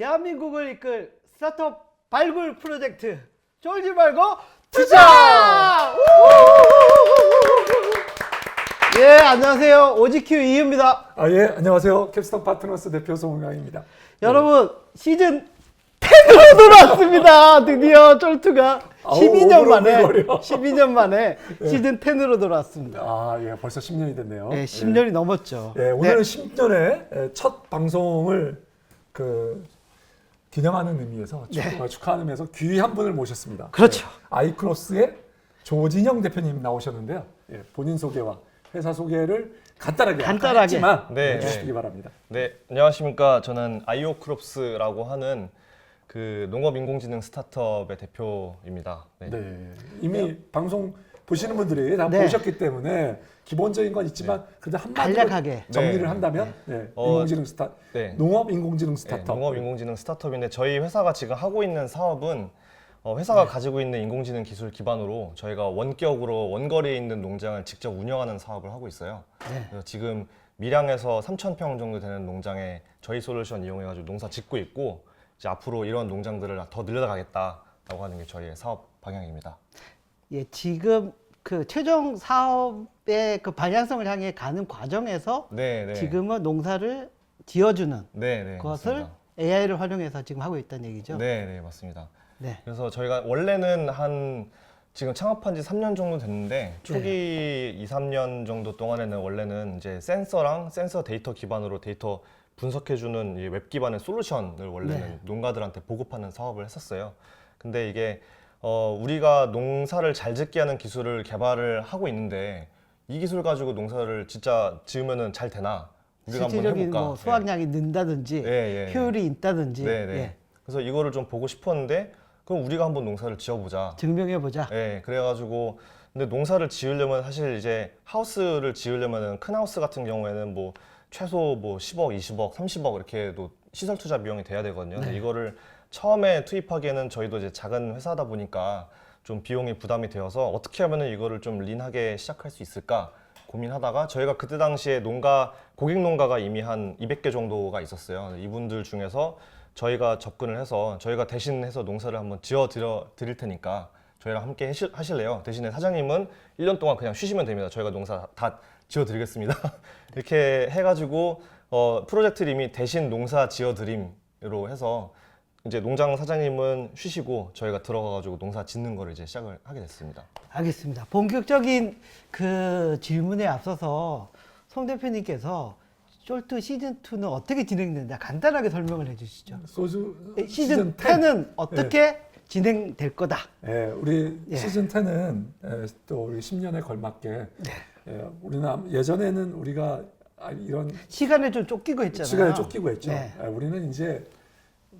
대한민국을 이끌 스타트업 발굴 프로젝트 쫄지 말고 투자! 예, 안녕하세요. 오지큐 이유입니다. 예, 안녕하세요. 캡스톤 파트너스 대표 송은강입니다. 여러분, 시즌 10으로 돌아왔습니다. 드디어 쫄투가 12년 만에, 12년 만에 시즌 10으로 돌아왔습니다. 예, 벌써 10년이 됐네요. 네, 10년이 넘었죠. 예, 오늘은 10년의 첫 방송을 기념하는 의미에서 축하하는 의미에서 귀한 분을 모셨습니다. 그렇죠. 아이크로스의 조진영 대표님 나오셨는데요. 본인 소개와 회사 소개를 간단하게 했지만 해주시기 바랍니다. 네, 안녕하십니까. 저는 아이오크롭스라고 하는 그 농업인공지능 스타트업의 대표입니다. 네. 이미 방송 보시는 분들이 다 보셨기 때문에 기본적인 건 있지만 그래도 한마디로 간략하게 정리를 한다면 인공지능 농업인공지능 스타트업. 농업인공지능 스타트업인데 저희 회사가 지금 하고 있는 사업은 회사가 가지고 있는 인공지능 기술 기반으로 저희가 원격으로 원거리에 있는 농장을 직접 운영하는 사업을 하고 있어요. 그래서 지금 밀양에서 3,000평 정도 되는 농장에 저희 솔루션 이용해가지고 농사 짓고 있고 이제 앞으로 이런 농장들을 더 늘려가겠다라고 하는 게 저희의 사업 방향입니다. 예, 지금 그 최종 사업의 그 방향성을 향해 가는 과정에서 지금은 농사를 지어주는 것을 맞습니다. AI를 활용해서 지금 하고 있다는 얘기죠. 네, 맞습니다. 네. 그래서 저희가 원래는 지금 창업한 지 3년 정도 됐는데 초기 2, 3년 정도 동안에는 원래는 이제 센서랑 센서 데이터 기반으로 데이터 분석해주는 웹 기반의 솔루션을 원래는 농가들한테 보급하는 사업을 했었어요. 근데 이게 우리가 농사를 잘 짓게 하는 기술을 개발을 하고 있는데 이 기술 가지고 농사를 진짜 지으면은 잘 되나? 우리가 한번 실질적인 해볼까? 뭐 수확량이 는다든지 효율이 있다든지 그래서 이거를 좀 보고 싶었는데 그럼 우리가 한번 농사를 지어보자. 증명해보자. 그래가지고 근데 농사를 지으려면 사실 이제 하우스를 지으려면은 큰 하우스 같은 경우에는 뭐 최소 뭐 10억, 20억, 30억 이렇게도 시설 투자 비용이 돼야 되거든요. 근데 이거를 처음에 투입하기에는 저희도 이제 작은 회사다 보니까 좀 비용이 부담이 되어서 어떻게 하면은 이거를 좀 린하게 시작할 수 있을까 고민하다가 저희가 그때 당시에 고객 농가가 이미 한 200개 정도가 있었어요. 이분들 중에서 저희가 접근을 해서 저희가 대신해서 농사를 한번 지어 드릴 테니까 저희랑 함께 하실래요? 대신에 사장님은 1년 동안 그냥 쉬시면 됩니다. 저희가 농사 다 지어 드리겠습니다. 이렇게 해가지고 프로젝트를 이미 대신 농사 지어 드림으로 해서 이제 농장 사장님은 쉬시고 저희가 들어가가지고 농사 짓는 거를 이제 시작을 하게 됐습니다. 알겠습니다. 본격적인 그 질문에 앞서서 송 대표님께서 쫄트 시즌 2는 어떻게 진행된다 간단하게 설명을 해주시죠. 시즌 10은 어떻게 진행될 거다. 우리 시즌 10은 또 우리 10년에 걸맞게 우리는 예전에는 우리가 이런 시간에 좀 쫓기고 했잖아요. 시간에 쫓기고 했죠. 우리는 이제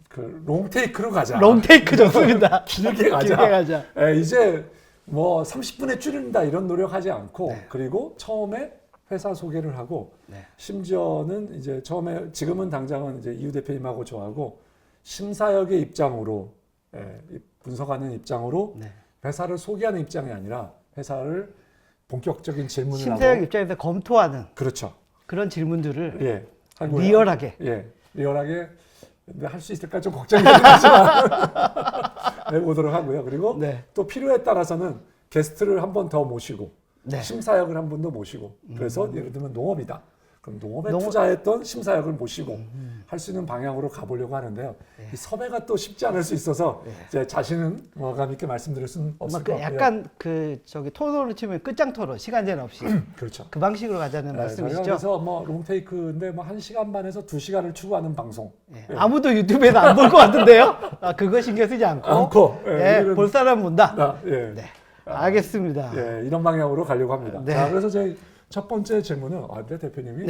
그 롱테이크로 가자. 롱테이크 좋습니다. 길게 가자. 길게 가자. 이제 뭐 30분에 줄인다 이런 노력하지 않고 그리고 처음에 회사 소개를 하고 심지어는 이제 처음에 지금은 당장은 이제 이유 대표님하고 저하고 심사역의 입장으로 분석하는 입장으로 회사를 소개하는 입장이 아니라 회사를 본격적인 질문을 심사역 하고 입장에서 검토하는 그렇죠. 그런 질문들을 하고요. 리얼하게 리얼하게 할 수 있을까 좀 걱정이 되긴 하지만 해보도록 하고요. 그리고 또 필요에 따라서는 게스트를 한 번 더 모시고 심사역을 한 분 더 모시고 그래서 예를 들면 농업이다. 그럼 농업에 투자했던 심사역을 모시고 할 수 있는 방향으로 가보려고 하는데요. 이 섭외가 또 쉽지 않을 수 있어서 제 자신은 감 있게 말씀드릴 수는 없을 것 같고요. 약간 토론을 치면 끝장 토론, 시간 제한 없이 그렇죠. 그 방식으로 가자는 말씀이시죠? 그래서 뭐 롱테이크인데 뭐 1시간 반에서 2시간을 추구하는 방송. 아무도 유튜브에서 안 볼 것 같은데요? 그거 신경 쓰지 않고 볼 사람 본다. 알겠습니다. 이런 방향으로 가려고 합니다. 자, 그래서 저희 첫 번째 질문은 대표님이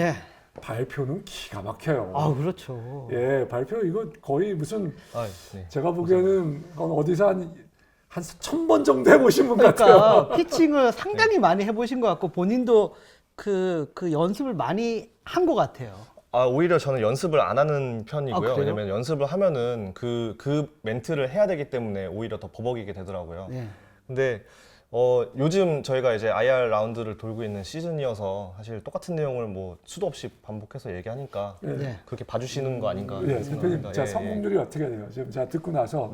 발표는 기가 막혀요. 그렇죠. 발표 이거 거의 무슨 제가 보기에는 어디서 한 1000번 정도 해보신 분 같아요. 피칭을 상당히 많이 해보신 것 같고 본인도 그 연습을 많이 한 것 같아요. 오히려 저는 연습을 안 하는 편이고요. 그래요? 왜냐면 연습을 하면은 그 멘트를 해야 되기 때문에 오히려 더 버벅이게 되더라고요. 근데 요즘 저희가 이제 IR 라운드를 돌고 있는 시즌이어서 사실 똑같은 내용을 뭐 수도 없이 반복해서 얘기하니까 네. 그렇게 봐주시는 거 아닌가. 예, 대표님, 생각합니다. 자 예, 성공률이 어떻게 돼요? 지금 제가 듣고 나서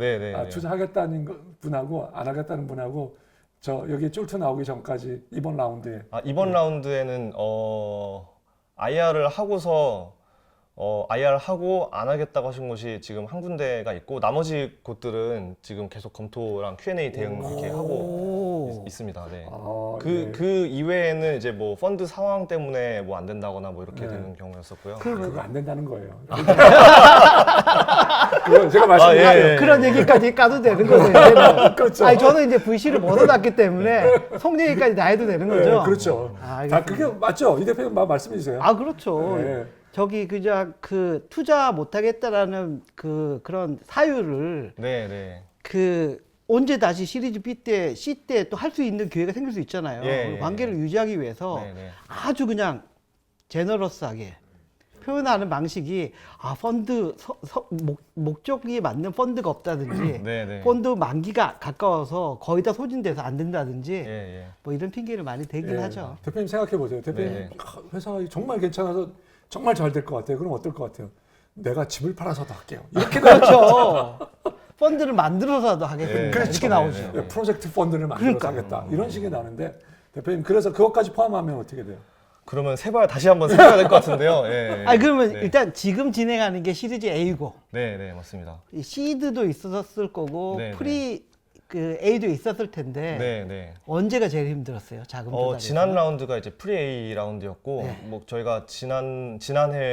투자하겠다는 분하고 안 하겠다는 분하고 저 여기 쫄트 나오기 전까지 이번 라운드에 이번 라운드에는 IR을 하고서 IR 하고 안 하겠다고 하신 곳이 지금 한 군데가 있고 나머지 곳들은 지금 계속 검토랑 Q&A 대응 이렇게 하고 있습니다. 네. 그 이외에는 이제 뭐 펀드 상황 때문에 뭐 안 된다거나 뭐 이렇게 되는 경우였었고요. 그거 안 된다는 거예요. 그건 제가 말씀드릴게요. 그런 얘기까지 까도 되는 거죠. 이제는. 그렇죠. 아니 저는 이제 VC를 벗어났기 때문에 속 얘기까지 다 해도 되는 거죠. 네, 그렇죠. 아, 다 그게 맞죠? 이 대표님 말씀해 주세요. 아 그렇죠. 네. 저기 그냥 그 투자 못하겠다라는 그런 사유를 네. 그 언제 다시 시리즈 B 때, C 때 또 할 수 있는 기회가 생길 수 있잖아요. 예, 관계를 유지하기 위해서 네. 아주 그냥 제너러스하게 표현하는 방식이 펀드 목적이 맞는 펀드가 없다든지 네. 펀드 만기가 가까워서 거의 다 소진돼서 안 된다든지 예. 뭐 이런 핑계를 많이 대긴 예. 하죠. 대표님 생각해 보세요. 대표님 네. 회사 정말 괜찮아서 정말 잘 될 것 같아요. 그럼 어떨 것 같아요? 내가 집을 팔아서도 할게요. 이렇게 그렇죠. 펀드를 만들어서도 하겠습니다. 그렇죠. 이렇게 나오죠. 네. 프로젝트 펀드를 만들어서 그러니까. 하겠다. 이런 식이 나는데 대표님 그래서 그것까지 포함하면 어떻게 돼요? 그러면 세발 다시 한번 세봐야 될 것 같은데요. 예. 아니 그러면 네. 일단 지금 진행하는 게 시리즈 A고 네, 맞습니다. 이 시드도 있었을 거고 네, 프리 그 A도 있었을 텐데 네. 언제가 제일 힘들었어요? 자금 조달에서? 지난 라운드가 이제 프리 A 라운드였고, 네. 뭐 저희가 지난해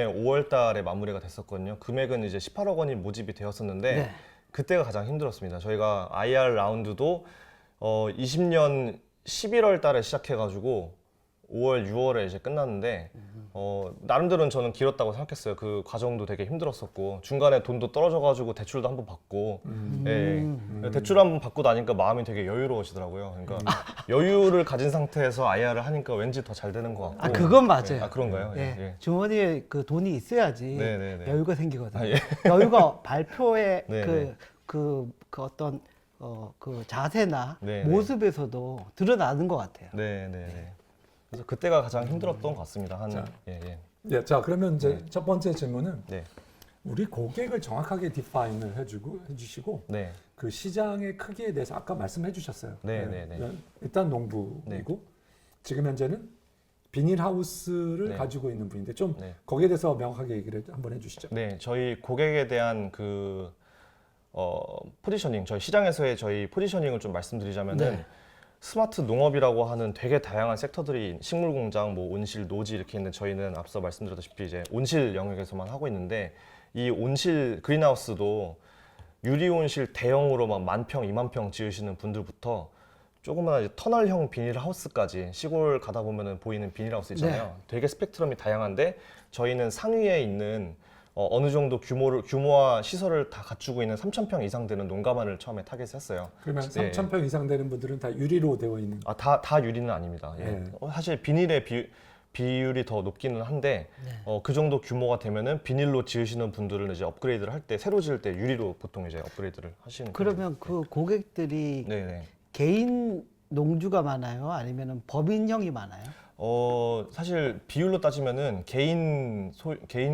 5월달에 마무리가 됐었거든요. 금액은 이제 18억 원이 모집이 되었었는데 네. 그때가 가장 힘들었습니다. 저희가 IR 라운드도 20년 11월달에 시작해가지고 5월, 6월에 이제 끝났는데 나름대로는 저는 길었다고 생각했어요. 그 과정도 되게 힘들었었고 중간에 돈도 떨어져가지고 대출도 한번 받고 대출 한번 받고 나니까 마음이 되게 여유로워지더라고요. 그러니까 여유를 가진 상태에서 IR을 하니까 왠지 더 잘 되는 것 같고. 그건 맞아요. 그런가요? 예. 예. 주머니에 그 돈이 있어야지 네. 여유가 생기거든요. 예. 여유가 발표의 네. 그 어떤 그 자세나 네. 모습에서도 드러나는 것 같아요. 네. 그래서 그때가 가장 힘들었던 것 같습니다. 예, 자 그러면 이제 첫 번째 질문은 네. 우리 고객을 정확하게 디파인을 해주시고 네. 그 시장의 크기에 대해서 아까 말씀해 주셨어요. 네. 일단 농부이고 지금 현재는 비닐하우스를 가지고 있는 분인데 좀 거기에 대해서 명확하게 얘기를 한번 해주시죠. 네, 저희 고객에 대한 포지셔닝, 저희 시장에서의 저희 포지셔닝을 좀 말씀드리자면은 스마트 농업이라고 하는 되게 다양한 섹터들이 식물 공장, 뭐 온실, 노지 이렇게 있는데 저희는 앞서 말씀드렸다시피 이제 온실 영역에서만 하고 있는데 이 온실 그린하우스도 유리 온실 대형으로 막 10,000평, 20,000평 지으시는 분들부터 조그마한 터널형 비닐하우스까지 시골 가다 보면은 보이는 비닐하우스 있잖아요. 되게 스펙트럼이 다양한데 저희는 상위에 있는 어느 정도 규모와 시설을 다 갖추고 있는 3,000평 이상 되는 농가만을 처음에 타겟했어요. 그러면 3,000평 이상 되는 분들은 다 유리로 되어 있는? 다 유리는 아닙니다. 예. 사실 비닐의 비율이 더 높기는 한데 그 정도 규모가 되면은 비닐로 지으시는 분들은 이제 업그레이드를 할 때 새로 지을 때 유리로 보통 이제 업그레이드를 하시는. 그러면 그 고객들이 개인 농주가 많아요? 아니면 법인형이 많아요? 사실 비율로 따지면은 개인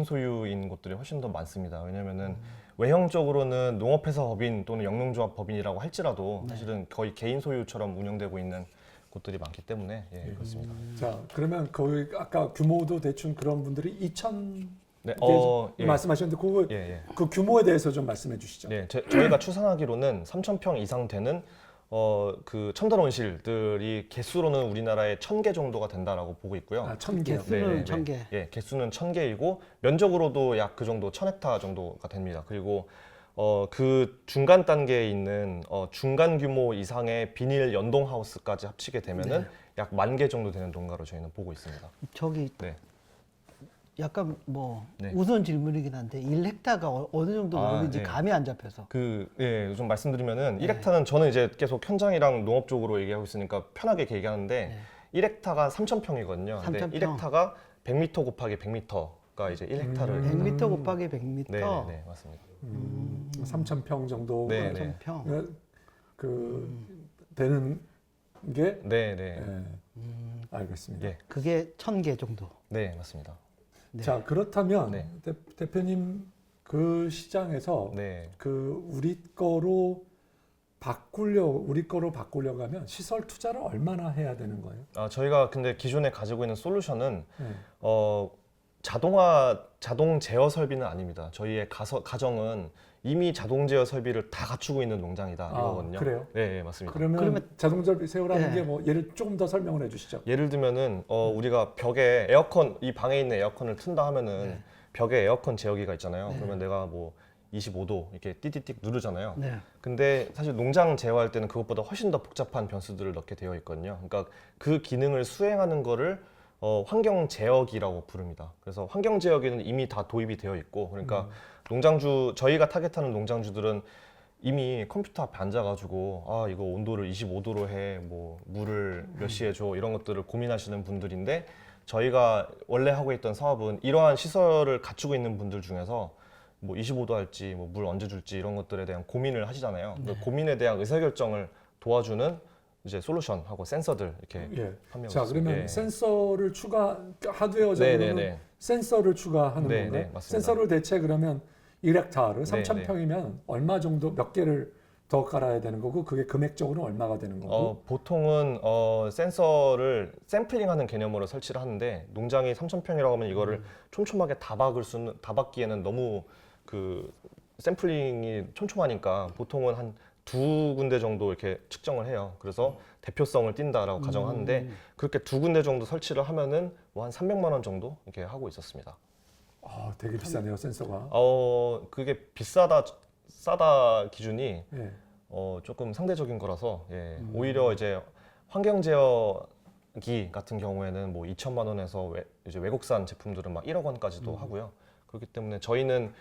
소유인 곳들이 훨씬 더 많습니다. 왜냐면은 외형적으로는 농업회사 법인 또는 영농조합 법인이라고 할지라도 사실은 거의 개인 소유처럼 운영되고 있는 곳들이 많기 때문에 그렇습니다. 자, 그러면 거기 아까 규모도 대충 그런 분들이 2,000 말씀하셨는데 그 규모에 대해서 좀 말씀해 주시죠. 네, 저희가 추산하기로는 3,000평 이상 되는 그 첨단 온실들이 개수로는 우리나라에 1,000개 정도가 된다라고 보고 있고요. 1,000개요. 개수는 1,000개. 예, 개수는 1,000개이고 면적으로도 약 그 정도 1,000헥타 정도가 됩니다. 그리고 그 중간 단계에 있는 중간 규모 이상의 비닐 연동 하우스까지 합치게 되면은 약 10,000개 정도 되는 농가로 저희는 보고 있습니다. 저기 약간 뭐 우선 질문이긴 한데 1헥타가 어느 정도 넓은지 감이 안 잡혀서. 좀 말씀드리면은 1헥타는 저는 이제 계속 현장이랑 농업 쪽으로 얘기하고 있으니까 편하게 얘기하는데 1헥타가 3,000평이거든요. 근데 1헥타가 100m 곱하기 100m가 이제 1헥타를 100m 곱하기 100m. 네, 맞습니다. 3,000평 정도. 3,000평. 되는 게 네, 네. 알겠습니다. 예. 그게 1,000개 정도. 네, 맞습니다. 네. 자, 그렇다면 네. 대표님 그 시장에서 네. 그 우리 거로 바꾸려고 하면 시설 투자를 얼마나 해야 되는 거예요? 저희가 근데 기존에 가지고 있는 솔루션은 네. 자동 제어 설비는 아닙니다. 저희의 가정은 이미 자동 제어 설비를 다 갖추고 있는 농장이다 이거거든요. 그래요? 네, 네, 맞습니다. 그러면 자동 설비 세우라는 네. 게 뭐 예를 조금 더 설명을 해주시죠. 예를 들면은 우리가 벽에 에어컨, 이 방에 있는 에어컨을 튼다 하면은 벽에 에어컨 제어기가 있잖아요. 그러면 내가 뭐 25도 이렇게 띠띠띠 누르잖아요. 네. 근데 사실 농장 제어할 때는 그것보다 훨씬 더 복잡한 변수들을 넣게 되어 있거든요. 그러니까 그 기능을 수행하는 거를 환경 제어기라고 부릅니다. 그래서 환경 제어기는 이미 다 도입이 되어 있고, 그러니까 저희가 타겟하는 농장주들은 이미 컴퓨터 앞에 앉아가지고 이거 온도를 25도로 해, 뭐 물을 몇 시에 줘, 이런 것들을 고민하시는 분들인데, 저희가 원래 하고 있던 사업은 이러한 시설을 갖추고 있는 분들 중에서 뭐 25도 할지, 뭐 물 언제 줄지 이런 것들에 대한 고민을 하시잖아요. 그 고민에 대한 의사결정을 도와주는 이제 솔루션하고 센서들 이렇게 판매하고 자, 있습니다. 그러면 센서를 하드웨어적으로는 센서를 추가하는 네, 건가요? 네, 맞습니다. 센서를 대체 그러면 1헥타르 네, 3,000평이면 얼마 정도 몇 개를 더 깔아야 되는 거고, 그게 금액적으로는 얼마가 되는 거고? 보통은 센서를 샘플링하는 개념으로 설치를 하는데, 농장이 3,000평이라고 하면 이거를 촘촘하게 다 박기에는 너무 그 샘플링이 촘촘하니까 보통은 한 2군데 정도 이렇게 측정을 해요. 그래서 대표성을 띈다라고 가정하는데, 그렇게 2군데 정도 설치를 하면은 뭐 한 300만 원 정도 이렇게 하고 있었습니다. 되게 비싸네요, 센서가. 그게 비싸다 싸다 기준이 예. 조금 상대적인 거라서, 오히려 이제 환경 제어기 같은 경우에는 뭐 2천만 원에서 이제 외국산 제품들은 막 1억 원까지도 하고요. 그렇기 때문에 저희는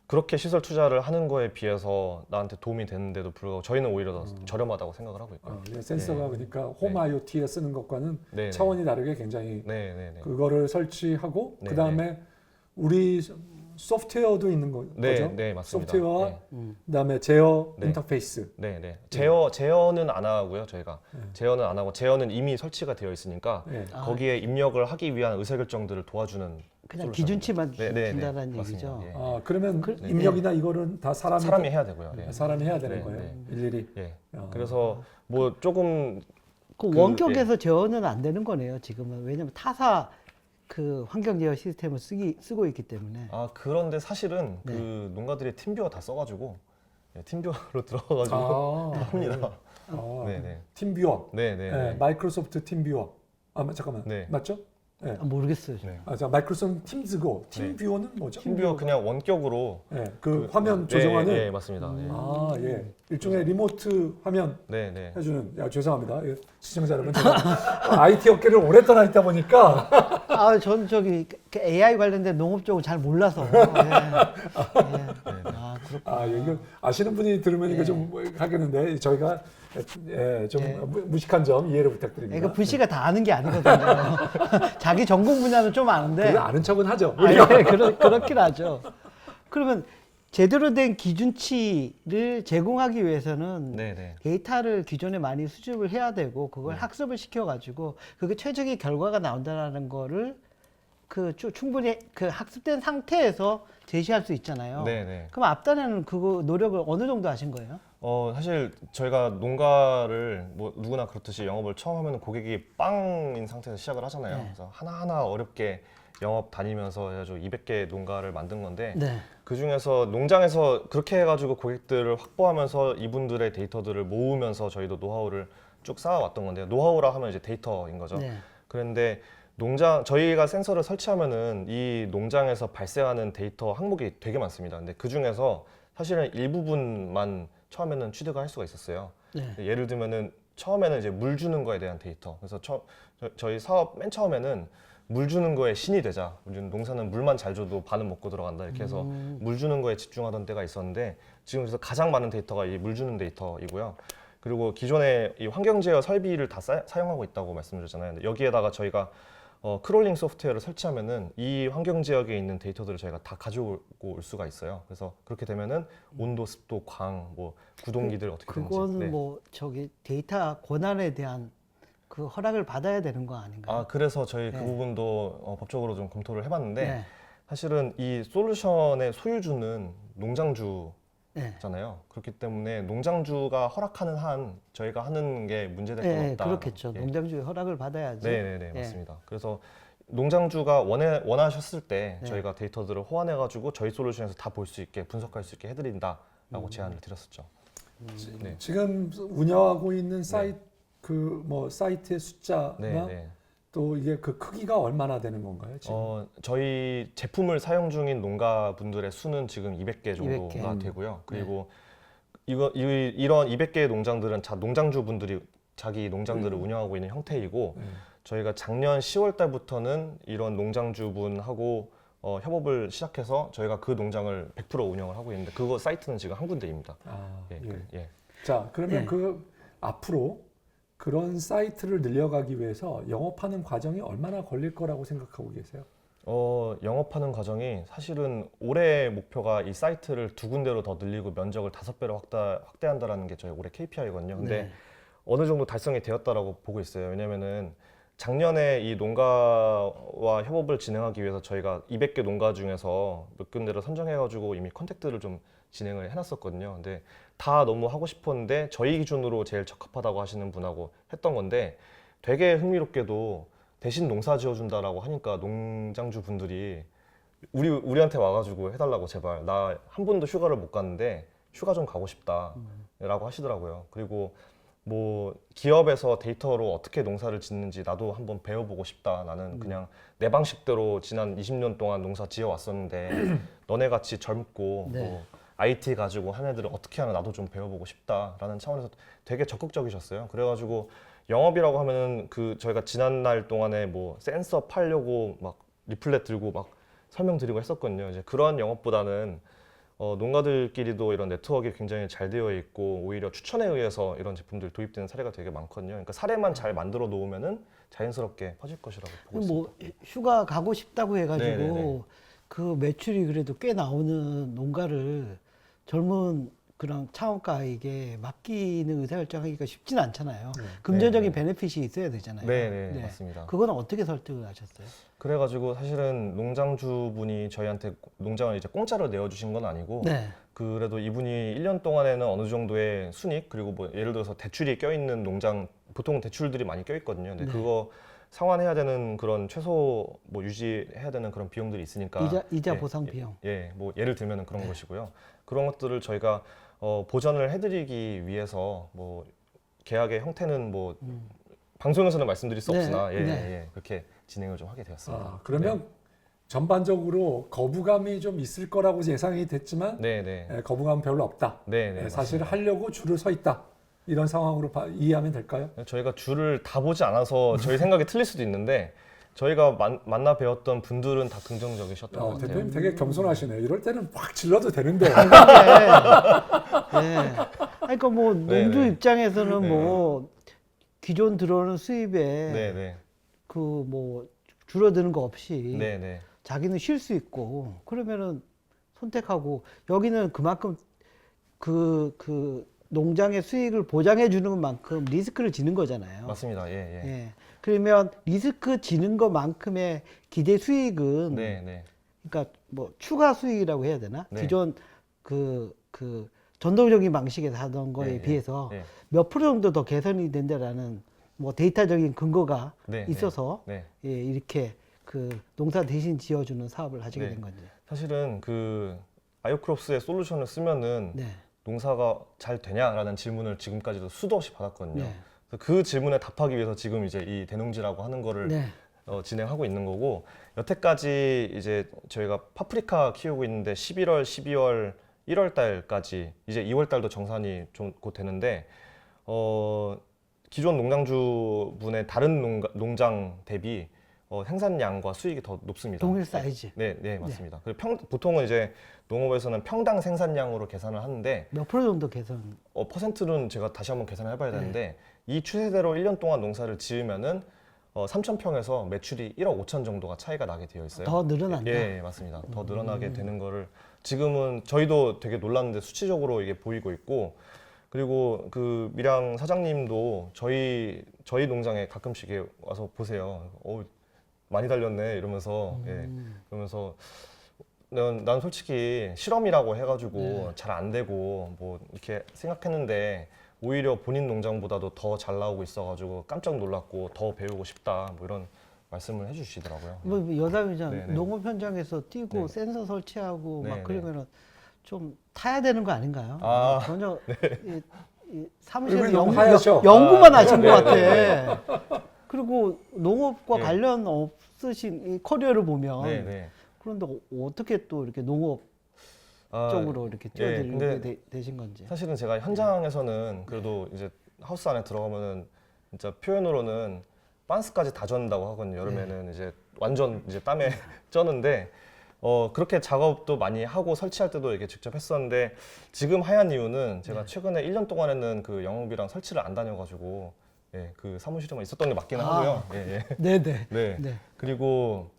그렇게 시설 투자를 하는 거에 비해서 나한테 도움이 되는데도 불구하고 저희는 오히려 더 저렴하다고 생각을 하고 있고요. 센서가 그러니까 홈 IoT에 쓰는 것과는 네. 차원이 다르게 굉장히 네. 그거를 설치하고 네, 그 다음에 우리 소프트웨어도 있는 거죠? 네, 맞습니다. 소프트웨어와 그다음에 제어 네. 인터페이스. 네. 제어는 안 하고요, 저희가. 제어는 안 하고, 제어는 이미 설치가 되어 있으니까 네. 거기에 입력을 하기 위한 의사결정들을 도와주는 그냥 솔루션입니다. 기준치만 네, 준다는 맞습니다. 얘기죠. 예. 그러면 입력이나 이거는 다 사람이 해야 되고요. 네. 사람이 해야 되는 네, 거예요. 네. 일일이. 예. 그래서 뭐 조금 그 원격에서 제어는 안 되는 거네요, 지금은. 왜냐면 타사 그 환경 제어 시스템을 쓰고 있기 때문에. 그런데 사실은 그 농가들이 팀뷰어 다 써가지고 팀뷰어로 들어가가지고 합니다. 네네. 팀뷰어. 네네. 마이크로소프트 팀뷰어. 잠깐만. 네. 맞죠? 네. 모르겠어요. 네. 자, 마이크로소프트 팀즈고 팀뷰어는 뭐죠? 팀뷰어 그냥 원격으로 그 화면 조정하는. 예, 맞습니다. 일종의 리모트 화면 네. 해주는. 죄송합니다. 시청자 여러분, 제가 IT 업계를 오랫동안 있다 보니까 전 저기 그 AI 관련된 농업 쪽은 잘 몰라서. 그렇구나. 이거 아시는 분이 들으면 이거 좀 하겠는데 저희가 좀 무식한 점 이해를 부탁드립니다. 그러니까 불씨가 다 아는 게 아니거든요. 자기 전공 분야는 좀 아는데. 그래도 아는 척은 하죠. 그렇긴 하죠. 그러면 제대로 된 기준치를 제공하기 위해서는 데이터를 기존에 많이 수집을 해야 되고, 그걸 학습을 시켜가지고 그게 최적의 결과가 나온다는 거를 충분히 그 학습된 상태에서 제시할 수 있잖아요. 그럼 앞단에는 그거 노력을 어느 정도 하신 거예요? 사실 저희가 농가를 뭐 누구나 그렇듯이 영업을 처음 하면 고객이 빵인 상태에서 시작을 하잖아요. 그래서 하나하나 어렵게 영업 다니면서 해가지고 200개 농가를 만든 건데, 그 중에서 농장에서 그렇게 해가지고 고객들을 확보하면서 이분들의 데이터들을 모으면서 저희도 노하우를 쭉 쌓아왔던 건데요. 노하우라 하면 이제 데이터인 거죠. 그런데 저희가 센서를 설치하면은 이 농장에서 발생하는 데이터 항목이 되게 많습니다. 근데 그 중에서 사실은 일부분만 처음에는 취득을 할 수가 있었어요. 예를 들면은 처음에는 이제 물 주는 거에 대한 데이터. 그래서 저희 사업 맨 처음에는 물 주는 거에 신이 되자. 농사는 물만 잘 줘도 반은 먹고 들어간다. 이렇게 해서 물 주는 거에 집중하던 때가 있었는데, 지금 그래서 가장 많은 데이터가 이 물 주는 데이터이고요. 그리고 기존에 이 환경 제어 설비를 다 사용하고 있다고 말씀드렸잖아요. 근데 여기에다가 저희가 크롤링 소프트웨어를 설치하면은 이 환경 지역에 있는 데이터들을 저희가 다 가지고 올 수가 있어요. 그래서 그렇게 되면은 온도, 습도, 광, 뭐 구동기들 어떻게 되는지. 그건 뭐 저기 데이터 권한에 대한 그 허락을 받아야 되는 거 아닌가요? 아, 그래서 저희 그 네. 부분도 법적으로 좀 검토를 해봤는데 네. 사실은 이 솔루션의 소유주는 농장주잖아요. 네. 그렇기 때문에 농장주가 허락하는 한 저희가 하는 게 문제될 건 네, 없다. 그렇겠죠. 예. 농장주의 허락을 받아야지. 네네네, 예. 맞습니다. 그래서 농장주가 원하셨을 때 네. 저희가 데이터들을 호환해가지고 저희 솔루션에서 다 볼 수 있게 분석할 수 있게 해드린다라고 제안을 드렸었죠. 네. 지금 운영하고 있는 사이트 그 뭐 사이트의 숫자나 네. 또 이게 그 크기가 얼마나 되는 건가요? 지금? 저희 제품을 사용 중인 농가분들의 수는 지금 200개 정도가 200개. 되고요. 그리고 이런 200개의 농장들은 농장주분들이 자기 농장들을 운영하고 있는 형태이고 저희가 작년 10월 달부터는 이런 농장주분하고 협업을 시작해서 저희가 그 농장을 100% 운영을 하고 있는데 그거 사이트는 지금 한 군데입니다. 예. 자, 그러면 예. 그 앞으로 그런 사이트를 늘려가기 위해서 영업하는 과정이 얼마나 걸릴 거라고 생각하고 계세요? 영업하는 과정이 사실은 올해 목표가 이 사이트를 2군데로 더 늘리고 면적을 5배로 확대한다라는 게 저희 올해 KPI거든요. 근데 네. 어느 정도 달성이 되었다라고 보고 있어요. 왜냐면은 작년에 이 농가와 협업을 진행하기 위해서 저희가 200개 농가 중에서 몇 군데를 선정해가지고 이미 컨택트를 좀 진행을 해놨었거든요. 근데 다 너무 하고 싶었는데 저희 기준으로 제일 적합하다고 하시는 분하고 했던 건데 되게 흥미롭게도 대신 농사 지어준다라고 하니까 농장주 분들이 우리한테 와가지고 해달라고 제발 나 한 번도 휴가를 못 갔는데 휴가 좀 가고 싶다라고 하시더라고요. 그리고 뭐 기업에서 데이터로 어떻게 농사를 짓는지 나도 한번 배워보고 싶다. 나는 그냥 내 방식대로 지난 20년 동안 농사 지어 왔었는데 너네 같이 젊고 네. 뭐 IT 가지고 한 애들은 어떻게 하나 나도 좀 배워보고 싶다라는 차원에서 되게 적극적이셨어요. 그래가지고 영업이라고 하면은 그 저희가 지난날 동안에 뭐 센서 팔려고 막 리플렛 들고 막 설명드리고 했었거든요. 이제 그런 영업보다는 농가들끼리도 이런 네트워크가 굉장히 잘 되어 있고 오히려 추천에 의해서 이런 제품들이 도입되는 사례가 되게 많거든요. 그러니까 사례만 잘 만들어 놓으면은 자연스럽게 퍼질 것이라고 보고 있습니다. 뭐 휴가 가고 싶다고 해가지고 네네네. 그 매출이 그래도 꽤 나오는 농가를 젊은 그런 창업가에게 맡기는 의사결정하기가 쉽진 않잖아요. 금전적인 베네핏이 있어야 되잖아요. 네, 맞습니다. 그거는 어떻게 설득을 하셨어요? 그래가지고 사실은 농장주분이 저희한테 농장을 이제 공짜로 내어주신 건 아니고 네. 그래도 이분이 1년 동안에는 어느 정도의 순익 그리고 뭐 예를 들어서 대출이 껴있는 농장 보통 대출들이 많이 껴있거든요. 근데 그거 상환해야 되는 그런 최소 뭐 유지해야 되는 그런 비용들이 있으니까 이자 보상 비용. 뭐 예를 들면은 그런 것이고요. 그런 것들을 저희가 보전을 해드리기 위해서 뭐 계약의 형태는 뭐 방송에서는 말씀드릴 수 없으나 그렇게 진행을 좀 하게 되었습니다. 아, 그러면 전반적으로 거부감이 좀 있을 거라고 예상이 됐지만 거부감은 별로 없다. 사실 맞습니다. 하려고 줄을 서 있다. 이런 상황으로 이해하면 될까요? 저희가 줄을 다 보지 않아서 저희 생각이 틀릴 수도 있는데 저희가 만나 뵈었던 분들은 다 긍정적이셨던 것 같아요. 대표님 되게 겸손하시네요. 이럴 때는 확 질러도 되는데. 그러니까 뭐 농주 입장에서는 뭐 기존 들어오는 수입에 그 뭐 줄어드는 거 없이 자기는 쉴 수 있고 그러면은 선택하고 여기는 그만큼 그 농장의 수익을 보장해 주는 만큼 리스크를 지는 거잖아요. 맞습니다. 그러면 리스크 지는 것만큼의 기대 수익은 그러니까 뭐 추가 수익이라고 해야 되나? 기존 그 전통적인 방식에서 하던 거에 비해서 몇 프로 정도 더 개선이 된다라는 뭐 데이터적인 근거가 있어서 이렇게 그 농사 대신 지어주는 사업을 하시게 된 건지. 사실은 그 아이오크롭스의 솔루션을 쓰면은 농사가 잘 되냐라는 질문을 지금까지도 수도 없이 받았거든요. 그래서 그 질문에 답하기 위해서 지금 이제 이 대농지라고 하는 거를 진행하고 있는 거고 여태까지 이제 저희가 파프리카 키우고 있는데 11월, 12월, 1월 달까지 이제 2월 달도 정산이 좀 곧 되는데 기존 농장주분의 다른 농장 대비 생산량과 수익이 더 높습니다. 동일 사이즈. 네, 맞습니다. 그리고 보통은 이제 농업에서는 평당 생산량으로 계산을 하는데 몇 프로 정도 개선? 퍼센트는 제가 다시 한번 계산을 해봐야 되는데 이 추세대로 1년 동안 농사를 지으면은 3,000평에서 매출이 1억 5천 정도가 차이가 나게 되어 있어요. 더 늘어난다. 맞습니다. 더 늘어나게 되는 거를 지금은 저희도 되게 놀랐는데 수치적으로 이게 보이고 있고 그리고 그 밀양 사장님도 저희 농장에 가끔씩 이렇게 와서 보세요. 많이 달렸네 이러면서 그러면서 난 솔직히 실험이라고 해가지고 잘 안 되고 뭐 이렇게 생각했는데 오히려 본인 농장보다도 더 잘 나오고 있어가지고 깜짝 놀랐고 더 배우고 싶다 뭐 이런 말씀을 해주시더라고요. 뭐 여담이잖아. 네네. 농업 현장에서 뛰고 네. 센서 설치하고 막 네네. 그러면은 좀 타야 되는 거 아닌가요? 전혀 사무실에서 얼굴이 너무 하얗죠? 연구만 하신 네, 것 네, 같아. 그리고 농업과 네. 관련 없으신 이 커리어를 보면 네네. 그런데 어떻게 또 이렇게 농업 쪽으로 이렇게 뛰어들게 근데 되신 건지. 사실은 제가 현장에서는 그래도 이제 하우스 안에 들어가면은 진짜 표현으로는 빤스까지 다 젖는다고 하거든요. 여름에는 이제 완전 이제 땀에 쩌는데 그렇게 작업도 많이 하고 설치할 때도 이렇게 직접 했었는데 지금 하얀 이유는 제가 최근에 1년 동안에는 그 영업이랑 설치를 안 다녀가지고 그 사무실에만 있었던 게 맞긴 하고요. 네네. 네. 네. 그리고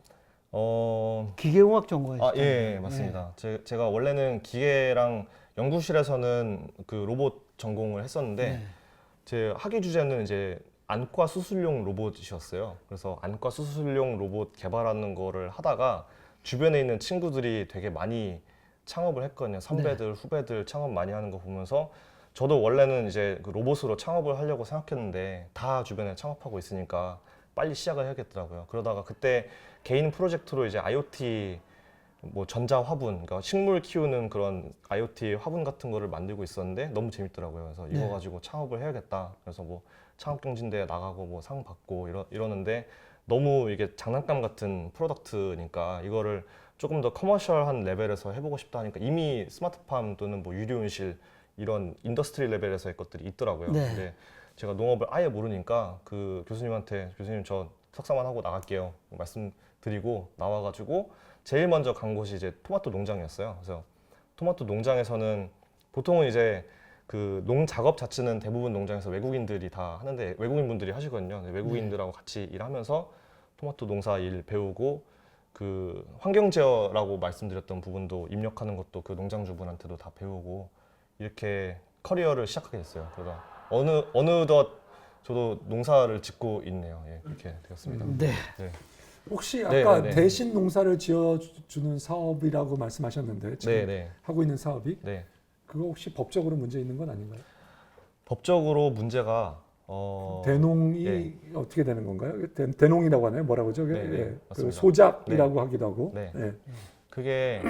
기계공학 전공하셨죠? 예, 맞습니다. 제가 원래는 기계랑 연구실에서는 그 로봇 전공을 했었는데 제 학위 주제는 이제 안과 수술용 로봇이었어요. 그래서 안과 수술용 로봇 개발하는 거를 하다가 주변에 있는 친구들이 되게 많이 창업을 했거든요. 선배들, 후배들 창업 많이 하는 거 보면서 저도 원래는 이제 그 로봇으로 창업을 하려고 생각했는데 다 주변에 창업하고 있으니까 빨리 시작을 해야겠더라고요. 그러다가 그때 개인 프로젝트로 이제 IoT 뭐 전자 화분, 그러니까 식물 키우는 그런 IoT 화분 같은 거를 만들고 있었는데 너무 재밌더라고요. 그래서 이거 가지고 창업을 해야겠다. 그래서 뭐 창업경진대회 나가고 뭐 상 받고 이러는데 너무 이게 장난감 같은 프로덕트니까 이거를 조금 더 커머셜한 레벨에서 해보고 싶다 하니까 이미 스마트팜 또는 뭐 유리온실 이런 인더스트리 레벨에서의 것들이 있더라고요. 근데 제가 농업을 아예 모르니까 그 교수님한테 교수님 저 석사만 하고 나갈게요 말씀드리고 나와가지고 제일 먼저 간 곳이 이제 토마토 농장이었어요. 그래서 토마토 농장에서는 보통은 이제 그 농 작업 자체는 대부분 농장에서 외국인들이 다 하는데 외국인 분들이 하시거든요. 외국인들하고 같이 일하면서 토마토 농사 일 배우고 그 환경 제어라고 말씀드렸던 부분도 입력하는 것도 그 농장주분한테도 다 배우고 이렇게 커리어를 시작하게 됐어요. 그러다 어느덧 저도 농사를 짓고 있네요. 그렇게 되었습니다. 네. 혹시 아까 네. 대신 농사를 지어주는 사업이라고 말씀하셨는데 지금 하고 있는 사업이 그거 혹시 법적으로 문제 있는 건 아닌가요? 법적으로 문제가 대농이 어떻게 되는 건가요? 대농이라고 하나요? 뭐라고 하죠? 그 소작이라고 하기도 하고. 그게